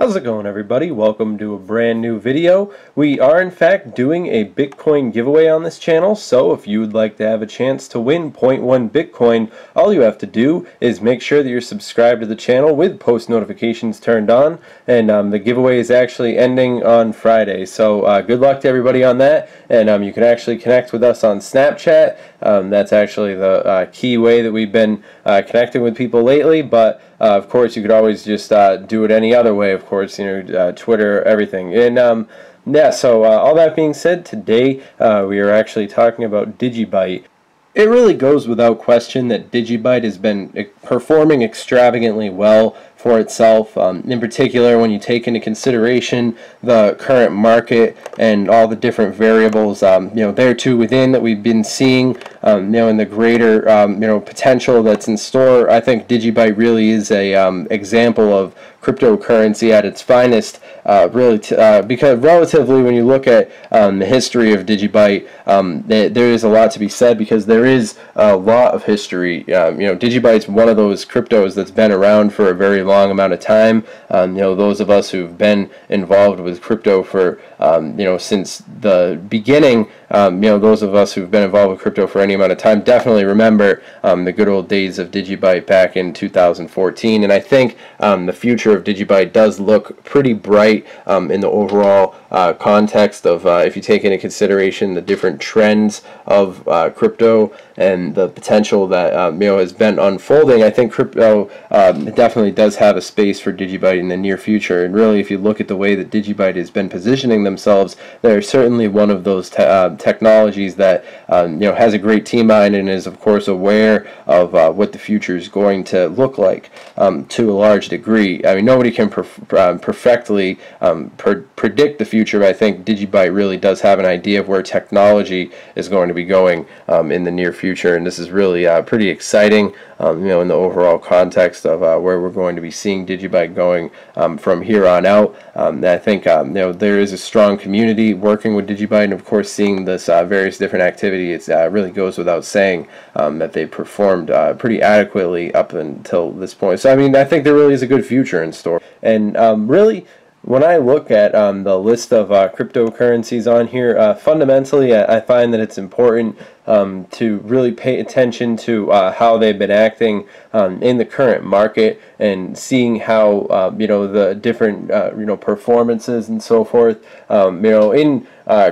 How's it going, everybody? Welcome to a brand new video. We are in fact doing a Bitcoin giveaway on this channel, so if you would like to have a chance to win zero point 0.1 Bitcoin, all you have to do is make sure that you're subscribed to the channel with post notifications turned on, and the giveaway is actually ending on Friday, so good luck to everybody on that. And you can actually connect with us on Snapchat. That's actually the key way that we've been connecting with people lately, but of course, you could always just do it any other way, of course, Twitter, everything. And yeah, so all that being said, today we are actually talking about DigiByte. It really goes without question that DigiByte has been performing extravagantly well for itself, in particular when you take into consideration the current market and all the different variables, there too within that we've been seeing, and the greater, potential that's in store. I think DigiByte really is a example of cryptocurrency at its finest, because relatively when you look at the history of DigiByte, there is a lot to be said because there is a lot of history. DigiByte's one of those cryptos that's been around for a very long amount of time. Those of us who've been involved with crypto for since the beginning, those of us who've been involved with crypto for any amount of time definitely remember the good old days of DigiByte back in 2014, and I think the future of DigiByte does look pretty bright in the overall context of if you take into consideration the different trends of crypto and the potential that has been unfolding. I think crypto definitely does have a space for DigiByte in the near future, and really if you look at the way that DigiByte has been positioning themselves, they're certainly one of those technologies that has a great team behind it and is of course aware of what the future is going to look like to a large degree. I mean, nobody can perfectly predict the future, but I think DigiByte really does have an idea of where technology is going to be going in the near future, and this is really pretty exciting, in the overall context of where we're going to be seeing DigiByte going from here on out. I think there is a strong community working with DigiByte, and of course seeing this various different activities, it really goes without saying that they performed pretty adequately up until this point. So I mean, I think there really is a good future in store, and really when I look at the list of cryptocurrencies on here, fundamentally I find that it's important to really pay attention to how they've been acting in the current market and seeing how the different performances and so forth, in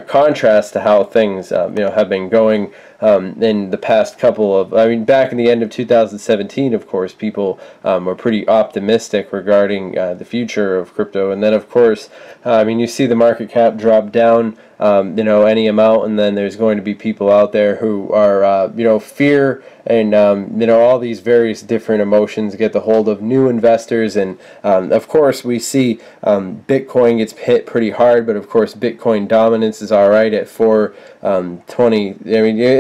contrast to how things have been going in the past couple of, back in the end of 2017, of course, people were pretty optimistic regarding the future of crypto, and then of course, you see the market cap drop down any amount, and then there's going to be people out there who are fear and all these various different emotions get the hold of new investors, and of course we see Bitcoin gets hit pretty hard, but of course Bitcoin dominance is alright at 420.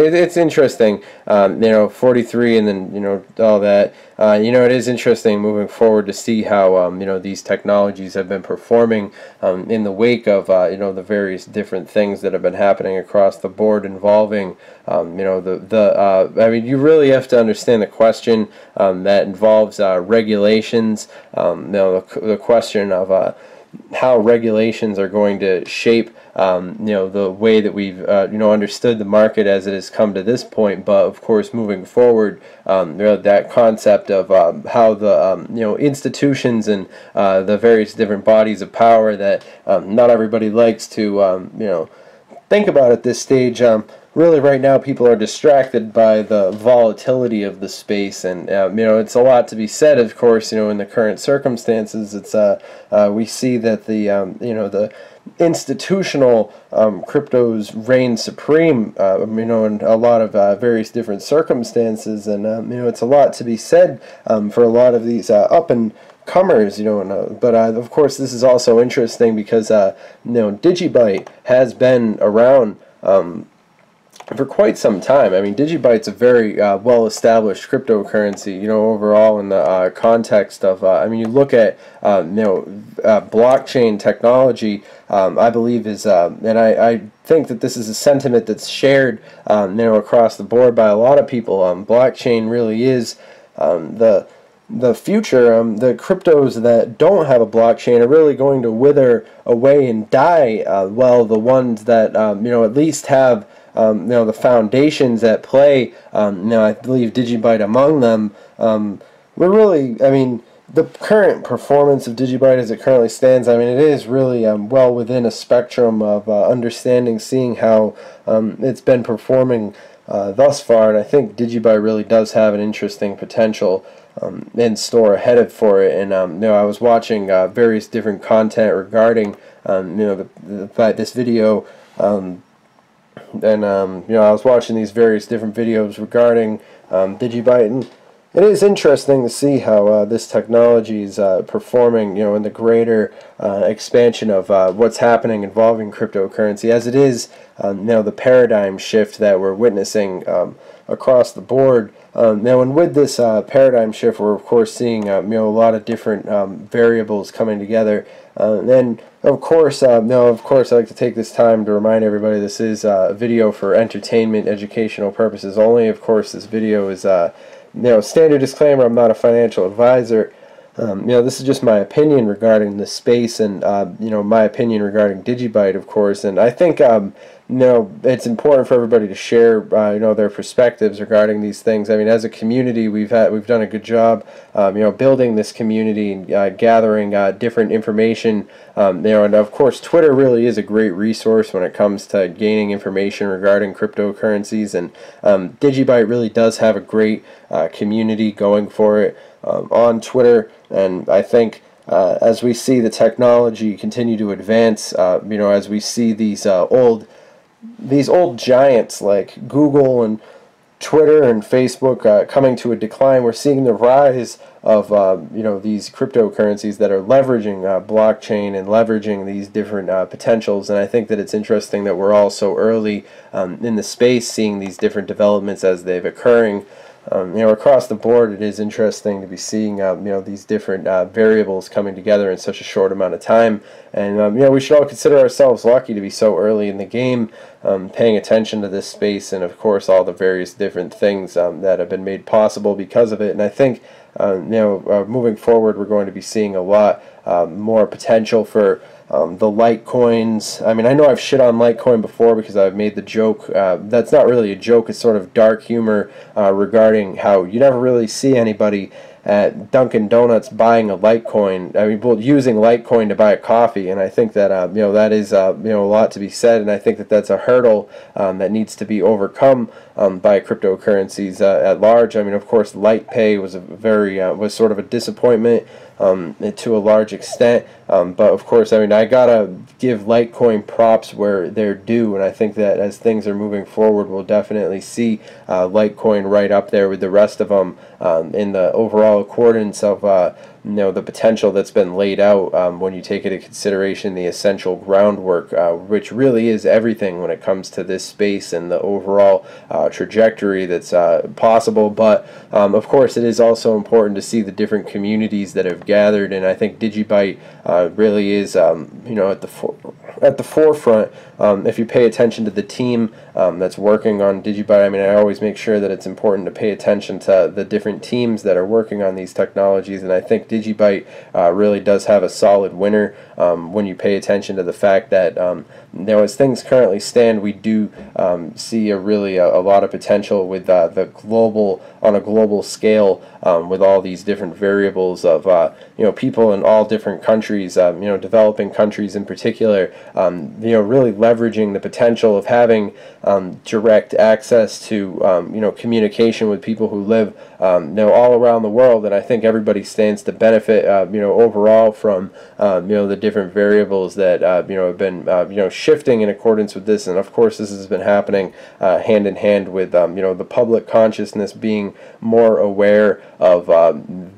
It's interesting, 43, and then all that. It is interesting moving forward to see how these technologies have been performing in the wake of the various different things that have been happening across the board involving you really have to understand the question that involves regulations, the question of how regulations are going to shape the way that we've understood the market as it has come to this point, but of course moving forward, that concept of how the institutions and the various different bodies of power that not everybody likes to think about at this stage. Really right now people are distracted by the volatility of the space, and it's a lot to be said, of course, in the current circumstances. It's we see that the institutional cryptos reign supreme, in a lot of various different circumstances, and it's a lot to be said for a lot of these up and comers, but of course this is also interesting because DigiByte has been around for quite some time. DigiByte's a very well-established cryptocurrency, overall in the context of, you look at, blockchain technology, I believe is, and I think that this is a sentiment that's shared, across the board by a lot of people. Blockchain really is the the future, the cryptos that don't have a blockchain are really going to wither away and die. Well, the ones that at least have the foundations at play. I believe DigiByte among them. We're really, the current performance of DigiByte as it currently stands, it is really well within a spectrum of understanding, seeing how it's been performing thus far, and I think DigiByte really does have an interesting potential in store ahead for it. And I was watching various different content regarding this video, and I was watching these various different videos regarding DigiByte, and it is interesting to see how this technology is performing, in the greater expansion of what's happening involving cryptocurrency, as it is, the paradigm shift that we're witnessing across the board. Now, and with this paradigm shift, we're of course seeing a lot of different variables coming together. And of course, I'd like to take this time to remind everybody this is a video for entertainment, educational purposes only. Of course, this video is standard disclaimer, I'm not a financial advisor. This is just my opinion regarding the space, and my opinion regarding DigiByte, of course. And I think it's important for everybody to share their perspectives regarding these things. As a community, we've done a good job building this community and gathering different information. And of course, Twitter really is a great resource when it comes to gaining information regarding cryptocurrencies, and DigiByte really does have a great community going for it on Twitter. And I think as we see the technology continue to advance, as we see these old giants like Google and Twitter and Facebook coming to a decline, we're seeing the rise of these cryptocurrencies that are leveraging blockchain and leveraging these different potentials. And I think that it's interesting that we're all so early in the space, seeing these different developments as they're occurring. Across the board, it is interesting to be seeing these different variables coming together in such a short amount of time. And we should all consider ourselves lucky to be so early in the game, paying attention to this space, and of course all the various different things that have been made possible because of it. And I think moving forward, we're going to be seeing a lot more potential for the Litecoins. I know I've shit on Litecoin before because I've made the joke. That's not really a joke. It's sort of dark humor regarding how you never really see anybody at Dunkin' Donuts buying a Litecoin. Using Litecoin to buy a coffee. And I think that that is a lot to be said. And I think that that's a hurdle that needs to be overcome by cryptocurrencies at large. Of course, LitePay was was sort of a disappointment to a large extent, but of course, I gotta give Litecoin props where they're due, and I think that as things are moving forward, we'll definitely see Litecoin right up there with the rest of them in the overall accordance of the potential that's been laid out when you take into consideration the essential groundwork, which really is everything when it comes to this space and the overall trajectory that's possible. But of course, it is also important to see the different communities that have gathered, and I think DigiByte really is at the forefront. If you pay attention to the team that's working on DigiByte, I always make sure that it's important to pay attention to the different teams that are working on these technologies, and I think DigiByte really does have a solid winner when you pay attention to the fact that as things currently stand, we do see a lot of potential with on a global scale, with all these different variables of people in all different countries, developing countries in particular, really leveraging the potential of having direct access to communication with people who live all around the world. And I think everybody stands to benefit overall from the different variables that have been shifting in accordance with this. And of course, this has been happening hand in hand with the public consciousness being more aware of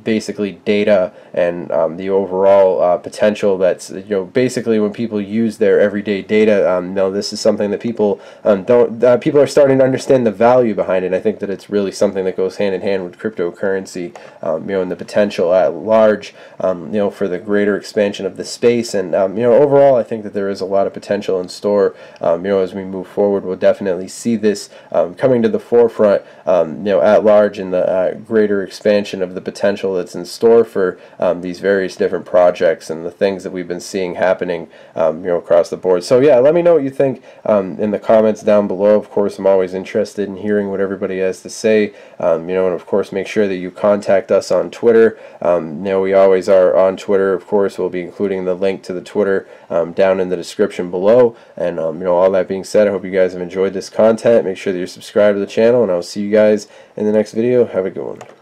basically data and the overall potential that's basically when people use their everyday data. This is something that people are starting to understand the value behind it. I think that it's really something that goes hand in hand with with cryptocurrency, and the potential at large, for the greater expansion of the space. And overall, I think that there is a lot of potential in store. As we move forward, we'll definitely see this coming to the forefront, at large, in the greater expansion of the potential that's in store for these various different projects and the things that we've been seeing happening, across the board. So yeah, let me know what you think in the comments down below. Of course, I'm always interested in hearing what everybody has to say. And of course, make sure that you contact us on Twitter. We always are on Twitter. Of course, we'll be including the link to the Twitter down in the description below. And all that being said, I hope you guys have enjoyed this content. Make sure that you're subscribed to the channel, and I'll see you guys in the next video. Have a good one.